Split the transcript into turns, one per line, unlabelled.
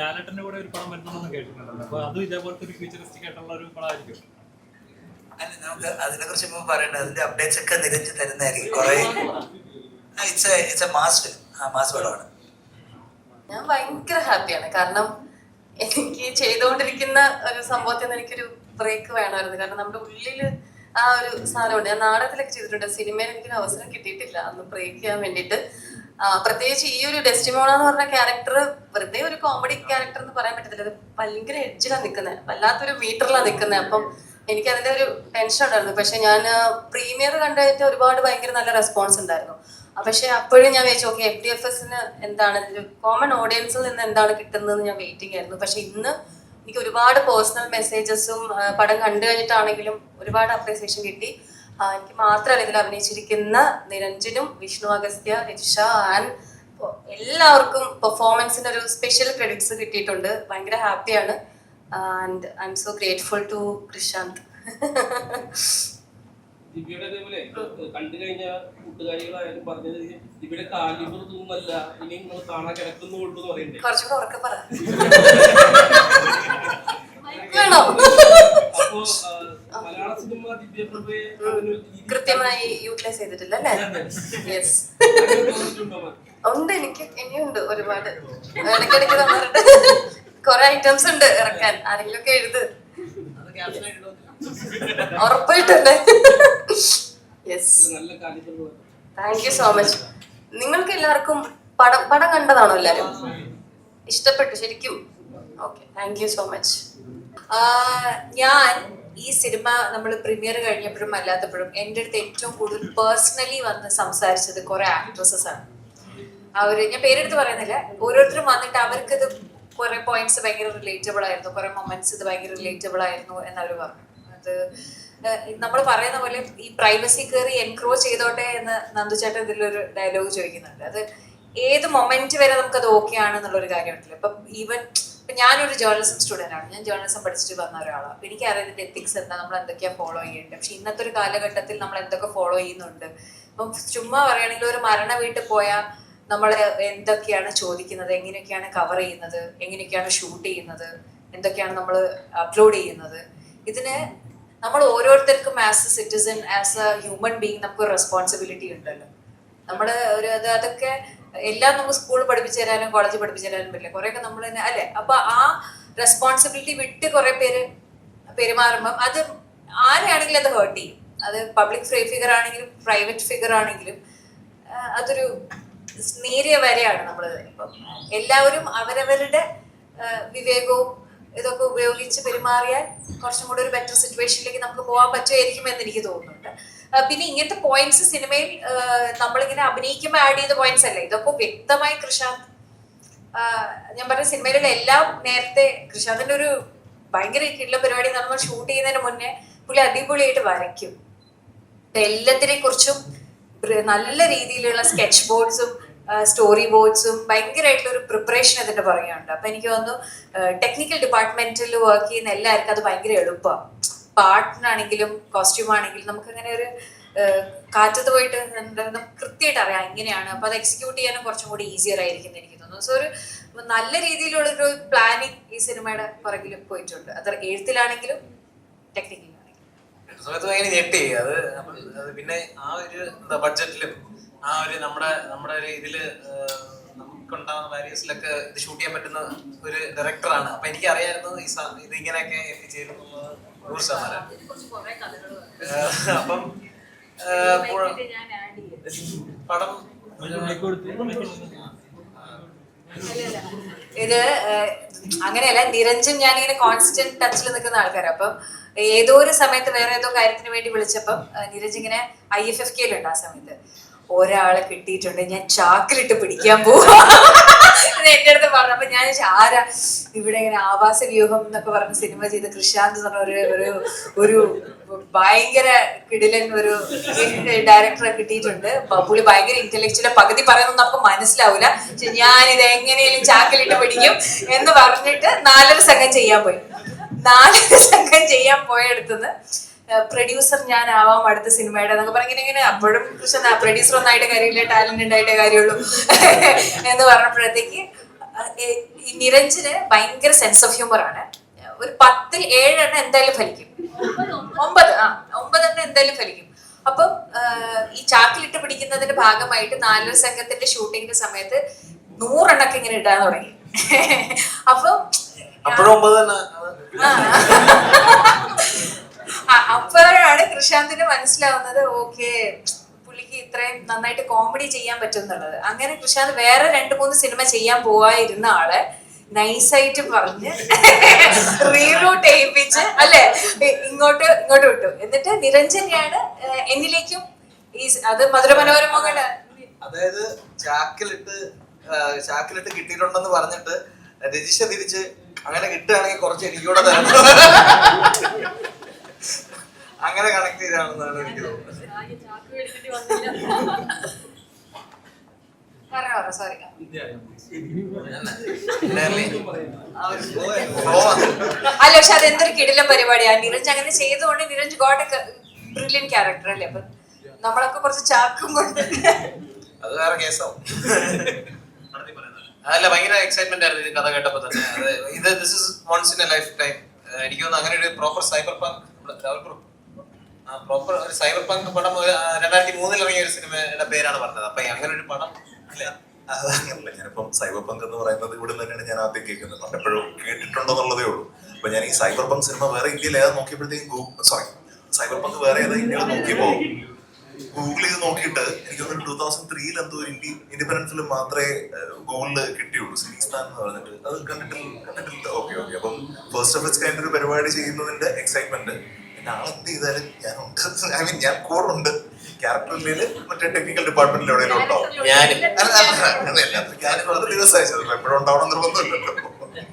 ലാലേട്ടന്റെ കൂടെ ഒരു പടം വരുന്നുണ്ടെന്ന് കേട്ടിട്ടുണ്ടല്ലോ. അപ്പൊ അതും ഇതേപോലത്തെ ഒരു ഫ്യൂച്ചറിസ്റ്റിക് ആയിട്ടുള്ള ഒരു പടമായിരിക്കും.
അല്ല, നമുക്ക് അതിനെ കുറിച്ച് ഇപ്പൊ പറയണ്ട. അതിന്റെ അപ്ഡേറ്റ്സ് ഒക്കെ നിരത്തി തരുന്നതായിരിക്കും. കുറെ മാസ് പടമാണ്.
ഞാൻ ഭയങ്കര ഹാപ്പിയാണ്. കാരണം എനിക്ക് ചെയ്തുകൊണ്ടിരിക്കുന്ന ഒരു സംഭവത്തിൽ നിന്ന് എനിക്കൊരു ബ്രേക്ക് വേണമായിരുന്നു. കാരണം നമ്മുടെ ഉള്ളില് ആ ഒരു സാധനമുണ്ട്. ഞാൻ നാടകത്തിലൊക്കെ ചെയ്തിട്ടുണ്ട്, സിനിമയിൽ എനിക്കൊരു അവസരം കിട്ടിയിട്ടില്ല അന്ന് ബ്രേക്ക് ചെയ്യാൻ വേണ്ടിയിട്ട്. പ്രത്യേകിച്ച് ഈ ഒരു ഡെസ്റ്റിമോണ എന്ന് പറഞ്ഞ ക്യാരക്ടർ വെറുതെ ഒരു കോമഡി ക്യാരക്ടർ എന്ന് പറയാൻ പറ്റത്തില്ല. അത് ഭയങ്കര എഡ്ജിലാണ് നിൽക്കുന്നത്, വല്ലാത്തൊരു മീറ്ററിലാണ് നിൽക്കുന്നത്. അപ്പം എനിക്ക് അതിന്റെ ഒരു ടെൻഷൻ ഉണ്ടായിരുന്നു. പക്ഷെ ഞാൻ പ്രീമിയർ കണ്ടിട്ട് ഒരുപാട് ഭയങ്കര നല്ല റെസ്പോൺസ് ഉണ്ടായിരുന്നു. പക്ഷെ അപ്പോഴും ഞാൻ വിചാരിച്ചു ഓക്കെ FDFSന് എന്താണ് കോമൺ ഓഡിയൻസിൽ നിന്ന് എന്താണ് കിട്ടുന്നതെന്ന് ഞാൻ വെയിറ്റിംഗ് ആയിരുന്നു. പക്ഷെ ഇന്ന് എനിക്ക് ഒരുപാട് പേഴ്സണൽ മെസ്സേജസും പടം കണ്ടു കഴിഞ്ഞിട്ടാണെങ്കിലും ഒരുപാട് അപ്രീസിയേഷൻ കിട്ടി. എനിക്ക് മാത്രമല്ല ഇതിൽ അഭിനയിച്ചിരിക്കുന്ന നിരഞ്ജനും വിഷ്ണു അഗസ്ത്യ, രജിഷ ആൻഡ് എല്ലാവർക്കും പെർഫോമൻസിന് ഒരു സ്പെഷ്യൽ ക്രെഡിറ്റ്സ് കിട്ടിയിട്ടുണ്ട്. ഭയങ്കര ഹാപ്പിയാണ്. And I'm so grateful to Krishand.
ദിവ്യയുടെ അതേപോലെ കണ്ടു കഴിഞ്ഞ കൂട്ടുകാരികളായാലും പറഞ്ഞത് ദിവ്യയുടെ കാലിബർ തോന്നല്ല, ഇനി നിങ്ങൾ കാണാൻ കിടക്കുന്നുള്ളൂ എന്ന് പറയുന്നത്.
കുറച്ചുകൂടെ ഉറക്കെ പറ.
അപ്പോ മലയാള സിനിമ ദിവ്യപ്രഭയെ
കൃത്യമായി യൂട്ടിലൈസ് ചെയ്തിട്ടില്ല അല്ലേ? യെസ് ഉണ്ട്, എനിക്ക് ഇനിയുണ്ട് ഒരുപാട്. ഇടയ്ക്കിടയ്ക്ക് തന്നിട്ടുണ്ട്, കുറെ ഐറ്റംസ് ഉണ്ട് ഇറക്കാൻ. ആരെങ്കിലും ഒക്കെ എഴുത്, ഉറപ്പായിട്ടല്ലേ? Yes, thank you so much. നിങ്ങൾക്ക് എല്ലാവർക്കും പടം കണ്ടതാണോ എല്ലാരും? ഇഷ്ടപ്പെട്ടു ശരിക്കും? Okay, thank you so much.
ഞാൻ ഈ സിനിമ നമ്മൾ പ്രീമിയർ കഴിഞ്ഞപ്പോഴും അല്ലാത്തപ്പോഴും എൻ്റെ അടുത്ത് ഏറ്റവും കൂടുതൽ പേഴ്സണലി വന്ന് സംസാരിച്ചത് കുറെ ആക്ട്രസസ് ആണ്. ഞാൻ പേരെടുത്ത് പറയുന്നില്ല, ഓരോരുത്തരും വന്നിട്ട് അവർക്കിത് കുറെ പോയിന്റ്സ് ഭയങ്കര റിലേറ്റബിൾ ആയിരുന്നു, കുറെ മൊമെന്റ്സ് ഇത് ഭയങ്കര റിലേറ്റബിൾ ആയിരുന്നു എന്നവർ പറഞ്ഞു. അത് നമ്മൾ പറയുന്ന പോലെ ഈ പ്രൈവസി കയറി എൻക്രോച്ച് ചെയ്തോട്ടെ എന്ന് നന്ദുചേട്ടൻ ഇതിലൊരു ഡയലോഗ് ചോദിക്കുന്നുണ്ട്. അത് ഏത് മൊമെന്റ് വരെ നമുക്കത് ഓക്കെ ആണെന്നുള്ളൊരു കാര്യമുണ്ടല്ലോ. ഇപ്പം ഇപ്പം ഞാനൊരു ജേർണലിസം സ്റ്റുഡൻ്റ് ആണ്, ഞാൻ ജേർണലിസം പഠിച്ചിട്ട് വന്ന ഒരാളാണ്. അപ്പം എനിക്കറിയാം ഇതിൻ്റെ എത്തിക്സ് എന്താ, നമ്മൾ എന്തൊക്കെയാണ് ഫോളോ ചെയ്യേണ്ടത്. പക്ഷെ ഇന്നത്തെ ഒരു കാലഘട്ടത്തിൽ നമ്മൾ എന്തൊക്കെ ഫോളോ ചെയ്യുന്നുണ്ട്. ഇപ്പം ചുമ്മാ പറയുകയാണെങ്കിൽ ഒരു മരണ വീട്ടിൽ പോയാൽ നമ്മൾ എന്തൊക്കെയാണ് ചോദിക്കുന്നത്, എങ്ങനെയൊക്കെയാണ് കവർ ചെയ്യുന്നത്, എങ്ങനെയൊക്കെയാണ് ഷൂട്ട് ചെയ്യുന്നത്, എന്തൊക്കെയാണ് നമ്മൾ അപ്ലോഡ് ചെയ്യുന്നത്. ഇതിന് നമ്മൾ ഓരോരുത്തർക്കും as A citizen, as A human being നമുക്കൊരു റെസ്പോൺസിബിലിറ്റി ഉണ്ടല്ലോ. നമ്മുടെ അതൊക്കെ എല്ലാം നമുക്ക് സ്കൂളിൽ പഠിപ്പിച്ചു തരാനും കോളേജിൽ പഠിപ്പിച്ചു തരാനും പറ്റില്ല, കുറെയൊക്കെ നമ്മൾ തന്നെ അല്ലേ. അപ്പൊ ആ റെസ്പോൺസിബിലിറ്റി വിട്ട് കുറെ പേര് പെരുമാറുമ്പം അത് ആരെയാണെങ്കിലും അത് ഹേർട്ട് ചെയ്യും. അത് പബ്ലിക് ഫിഗർ ആണെങ്കിലും പ്രൈവറ്റ് ഫിഗർ ആണെങ്കിലും അതൊരു നേരിയ വരെയാണ് നമ്മൾ. ഇപ്പം എല്ലാവരും അവരവരുടെ വിവേകവും ഇതൊക്കെ ഉപയോഗിച്ച് പെരുമാറിയാൽ കുറച്ചും കൂടെ ഒരു ബെറ്റർ സിറ്റുവേഷനിലേക്ക് നമുക്ക് പോകാൻ പറ്റുമായിരിക്കും എന്ന് എനിക്ക് തോന്നുന്നുണ്ട്. പിന്നെ ഇങ്ങനത്തെ പോയിന്റ്സ് സിനിമയിൽ നമ്മളിങ്ങനെ അഭിനയിക്കുമ്പോൾ ആഡ് ചെയ്ത പോയിന്റ്സ് അല്ല, ഇതൊക്കെ വ്യക്തമായി കൃഷാന്ത്, ഞാൻ പറഞ്ഞ സിനിമയിലുള്ള എല്ലാം നേരത്തെ കൃഷാന്തിന്റെ ഒരു ഭയങ്കര കിട്ടുള്ള പരിപാടി നമ്മൾ ഷൂട്ട് ചെയ്യുന്നതിന് മുന്നേ പുള്ളി അടിപൊളിയായിട്ട് വരയ്ക്കും. എല്ലാത്തിനെ കുറിച്ചും നല്ല രീതിയിലുള്ള സ്കെച്ച് ബോർഡ്സും സ്റ്റോറി ബോർഡ്സും ഭയങ്കരമായിട്ടുള്ള ഒരു പ്രിപ്പറേഷൻ അതിന്റെ പറയുന്നുണ്ട്. അപ്പൊ എനിക്ക് തോന്നുന്നു ടെക്നിക്കൽ ഡിപ്പാർട്ട്മെന്റിൽ വർക്ക് ചെയ്യുന്ന എല്ലാവർക്കും അത് ഭയങ്കര എളുപ്പമാണ്. പാട്ടിനാണെങ്കിലും കോസ്റ്റ്യൂം ആണെങ്കിലും നമുക്ക് അങ്ങനെ ഒരു കാറ്റത്ത് പോയിട്ട് നമുക്ക് കൃത്യമായിട്ട് അറിയാം ഇങ്ങനെയാണ്. അപ്പൊ അത് എക്സിക്യൂട്ട് ചെയ്യാനും കുറച്ചും കൂടി ഈസിയർ ആയിരിക്കും എനിക്ക് തോന്നുന്നു. സോ ഒരു നല്ല രീതിയിലുള്ളൊരു പ്ലാനിങ് ഈ സിനിമയുടെ പുറകിൽ പോയിട്ടുണ്ട്. അത് എഴുത്തിലാണെങ്കിലും ടെക്നിക്കലാണെങ്കിലും.
സമയത്ത് ഭയങ്കര ഞെട്ടി അത്. പിന്നെ ആ ഒരു എന്താ ബഡ്ജറ്റിലും ആ ഒരു നമ്മുടെ ഒരു ഇതില് നമുക്കുണ്ടാകുന്ന വാരിയസിലൊക്കെ ഇത് ഷൂട്ട് ചെയ്യാൻ പറ്റുന്ന ഒരു ഡയറക്ടറാണ്. അപ്പൊ എനിക്ക് അറിയായിരുന്നു ഇത് ഇങ്ങനെയൊക്കെ എത്തിച്ചേരുന്നത് 100%. അപ്പം പടം
ഇത് അങ്ങനെയല്ല, നിരഞ്ജൻ ഞാനിങ്ങനെ കോൺസ്റ്റന്റ് ടച്ചിൽ നിൽക്കുന്ന ആൾക്കാരാണ്. അപ്പം ഏതോ ഒരു സമയത്ത് വേറെ ഏതോ കാര്യത്തിന് വേണ്ടി വിളിച്ചപ്പം നിരഞ്ജൻ ഇങ്ങനെ IFFK-ലുണ്ട്. ആ സമയത്ത് ഒരാളെ കിട്ടിയിട്ടുണ്ട്, ഞാൻ ചാക്കിലിട്ട് പിടിക്കാൻ പോവാ എന്റെ അടുത്ത് പറഞ്ഞു. അപ്പൊ ഞാൻ ആരാ ഇവിടെ ഇങ്ങനെ ആവാസ വ്യൂഹം എന്നൊക്കെ പറഞ്ഞ സിനിമ ചെയ്ത കൃഷാന്ത് എന്ന് പറഞ്ഞ ഒരു ഭയങ്കര കിടിലൻ ഒരു ഡയറക്ടറെ കിട്ടിയിട്ടുണ്ട്. പുള്ളി ഭയങ്കര ഇന്റലക്ച്വൽ, പകുതി പറയുന്നത് നമുക്ക് മനസ്സിലാവൂല, പക്ഷെ ഞാനിത് എങ്ങനെയും ചാക്കിലിട്ട് പിടിക്കും എന്ന് പറഞ്ഞിട്ട് 4 സംഘം ചെയ്യാൻ പോയി. 4 സംഘം ചെയ്യാൻ പോയടുത്തുനിന്ന് പ്രൊഡ്യൂസർ ഞാൻ ആവാം അടുത്ത സിനിമയുടെ എന്നൊക്കെ പറഞ്ഞിങ്ങനെ. അപ്പോഴും കൃഷ്ണ പ്രൊഡ്യൂസർ ഒന്നായിട്ട് കാര്യമില്ല, ടാലന്റ് ഉണ്ടായിട്ടേ കാര്യമുള്ളൂ എന്ന് പറഞ്ഞപ്പോഴത്തേക്ക് ഈ നിരഞ്ജന് ഭയങ്കര സെൻസ് ഓഫ് ഹ്യൂമർ ആണ്. ഒരു 10ൽ 7 എന്തായാലും ഫലിക്കും. 9 എന്തായാലും ഫലിക്കും. അപ്പം ഈ ചാക്കിലിട്ട് പിടിക്കുന്നതിന്റെ ഭാഗമായിട്ട് 4 സംഘത്തിന്റെ ഷൂട്ടിങ്ങിന്റെ സമയത്ത് 100 ഇങ്ങനെ ഇടാൻ തുടങ്ങി. അപ്പം
അപ്പോഴും 9 തന്നെ.
അപ്പോഴാണ് കൃഷാന്തിന് മനസ്സിലാവുന്നത് ഓക്കെ പുള്ളിക്ക് ഇത്രയും നന്നായിട്ട് കോമഡി ചെയ്യാൻ പറ്റും എന്നുള്ളത്. അങ്ങനെ കൃഷാന്ത് വേറെ 2-3 സിനിമ ചെയ്യാൻ പോവായിരുന്ന ആളെ നൈസായിട്ട് പറഞ്ഞ് റീറൂട്ട് ചെയ്യിപ്പിച്ച് അല്ലെ ഇങ്ങോട്ട് വിട്ടു. എന്നിട്ട് നിരഞ്ജനെയാണ് എന്നിലേക്കും ഈ അത് മധുരമനോരമകളുടെ
അതായത് ചാക്കിലിട്ട് കിട്ടിയിട്ടുണ്ടെന്ന് പറഞ്ഞിട്ട് രജിഷ തിരിച്ച് അങ്ങനെ കിട്ടുകയാണെങ്കിൽ കുറച്ച് എനിക്കൂടെ തരണം അങ്ങനെ കണക്ട് ചെയ്താണെന്നാണ് എനിക്ക് തോന്നുന്നത്.
സോറി അല്ല പക്ഷെ അതെന്തൊരു കിടിലം പരിപാടിയാണ്. നിരഞ്ജ് അങ്ങനെ ചെയ്തുകൊണ്ട് നിരഞ്ജ് ഗോട്ട് ബ്രില്യൻ ക്യാരക്ടർ അല്ലേ. അപ്പൊ നമ്മളൊക്കെ കുറച്ച് ചാക്കും കൊണ്ട്
അത് വേറെ കേസാവും. അല്ല ഭയങ്കര എക്സൈറ്റ്മെന്റ് ആയിരുന്നു ഇത് കഥ കേട്ടപ്പോ തന്നെ. ഇത് this is once in a lifetime. എനിക്ക് തോന്നുന്നു അങ്ങനെ ഒരു പ്രോപ്പർ സൈബർ പടം 2003 ഇറങ്ങിയ ഒരു സിനിമയുടെ പേരാണ് പറഞ്ഞത്. അപ്പൊ അങ്ങനെ ഒരു പടം അല്ലേ?
അതങ്ങനല്ല, ഞാനിപ്പം സൈബർ പങ്ക് എന്ന് പറയുന്നത് ഇവിടെ തന്നെയാണ് ഞാൻ ആദ്യം കേൾക്കുന്നത്. എപ്പോഴും കേട്ടിട്ടുണ്ടെന്നുള്ളതേ ഉള്ളൂ. അപ്പൊ ഞാൻ ഈ സൈബർ പങ്ക് സിനിമ വേറെ ഇന്ത്യയിൽ ഏതാ നോക്കിയപ്പോഴത്തേക്കും സൈബർ പങ്ക് വേറെ ഏതാ ഇന്ത്യയിൽ നോക്കിയപ്പോ ഗൂഗിൾ ചെയ്ത് നോക്കിയിട്ട് എനിക്ക് 2003 എന്തോ ഒരു ഇൻഡിപെൻഡന്റ് ഫിലിം മാത്രമേ ഗൂഗിളിൽ കിട്ടിയുള്ളൂ, സിനിസ്ഥാൻ എന്ന് പറഞ്ഞിട്ട്. അത് കണ്ടിട്ടില്ല. ഓക്കെ അപ്പം ഫസ്റ്റ് ഓഫ് ഇറ്റ്സ് കൈൻഡ് ഒരു പരിപാടി ചെയ്യുന്നതിന്റെ എക്സൈറ്റ്മെന്റ്. പിന്നെ ആളെന്ത് ചെയ്താലും ഞാനുണ്ട്. ഐ മീൻ ഞാൻ കൂടെ ഉണ്ട്. ക്യാരക്ടറിൽ മറ്റേ ടെക്നിക്കൽ ഡിപ്പാർട്ട്മെന്റിൽ എവിടെയെങ്കിലും ഉണ്ടാവും. ഞാനും 10 ദിവസമായി എപ്പോഴും ഉണ്ടാവണം നിർബന്ധമില്ലല്ലോ.